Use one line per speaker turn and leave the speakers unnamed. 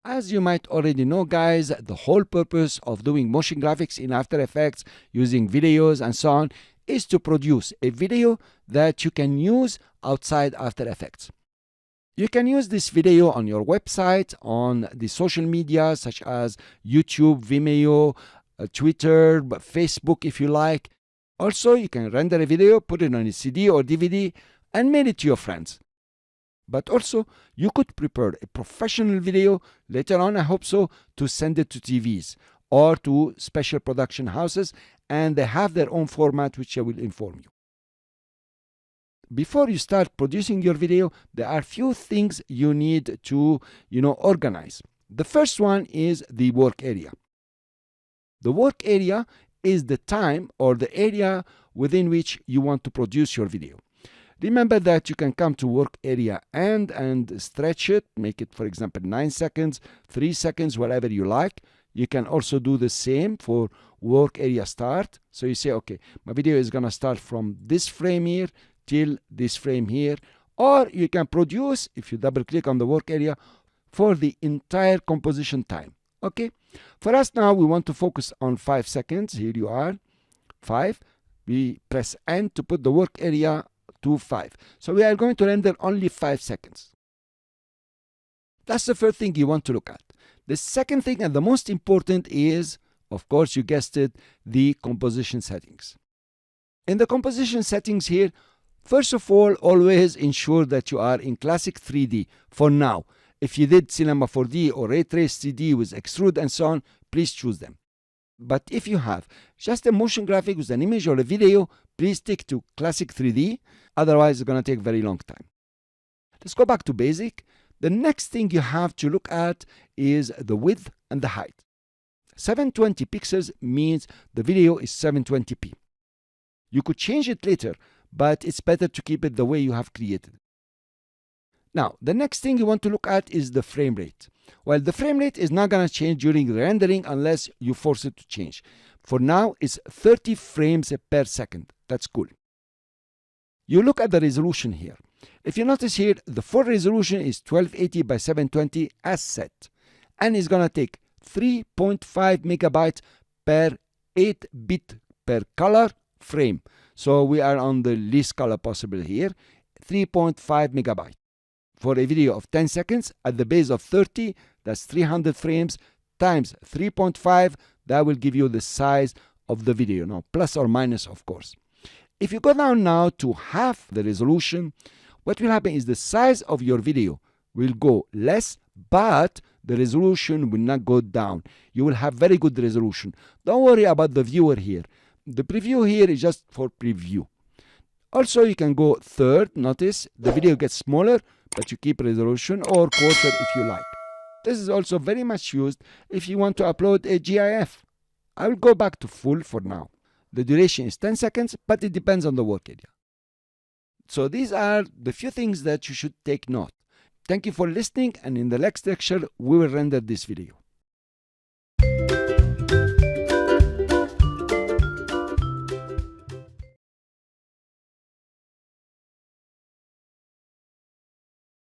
As you might already know, guys, the whole purpose of doing motion graphics in After Effects using videos and so on is to produce a video that you can use outside After Effects. You can use this video on your website, on the social media such as YouTube, Vimeo, Twitter, Facebook if you like. Also, you can render a video, put it on a CD or DVD and mail it to your friends. But also, you could prepare a professional video later on, I hope so, to send it to TVs or to special production houses, and they have their own format which I will inform you. Before you start producing your video, there are few things you need to, organize. The first one is the work area. The work area is the time or the area within which you want to produce your video. Remember that you can come to work area and stretch it, make it, for example, 9 seconds, 3 seconds, whatever you like. You can also do the same for work area start. So you say, okay, my video is going to start from this frame here till this frame here. Or you can produce, if you double click on the work area, for the entire composition time. Okay? For us now, we want to focus on 5 seconds. Here you are, 5. We press N to put the work area to 5. So we are going to render only 5 seconds. That's the first thing you want to look at. The second thing and the most important is, of course, you guessed it, the composition settings. In the composition settings here, first of all, always ensure that you are in classic 3D for now. If you did Cinema 4D or Ray Trace 3D with extrude and so on, please choose them. But if you have just a motion graphic with an image or a video, please stick to classic 3D. Otherwise, it's going to take a very long time. Let's go back to basic. The next thing you have to look at is the width and the height. 720 pixels means the video is 720p. You could change it later, but it's better to keep it the way you have created it. Now, the next thing you want to look at is the frame rate. Well, the frame rate is not going to change during rendering unless you force it to change. For now, it's 30 frames per second. That's cool. You look at the resolution here. If you notice here, the full resolution is 1280 by 720 as set. And it's going to take 3.5 megabytes per 8-bit per color frame. So we are on the least color possible here, 3.5 megabytes. For a video of 10 seconds, at the base of 30, that's 300 frames, times 3.5, that will give you the size of the video. Now, plus or minus, of course. If you go down now to half the resolution, what will happen is the size of your video will go less, but the resolution will not go down. You will have very good resolution. Don't worry about the viewer here. The preview here is just for preview. Also, you can go third. Notice the video gets smaller, but you keep resolution, or quarter if you like. This is also very much used if you want to upload a GIF. I will go back to full for now. The duration is 10 seconds, but it depends on the work area. So these are the few things that you should take note. Thank you for listening, and in the next lecture, we will render this video.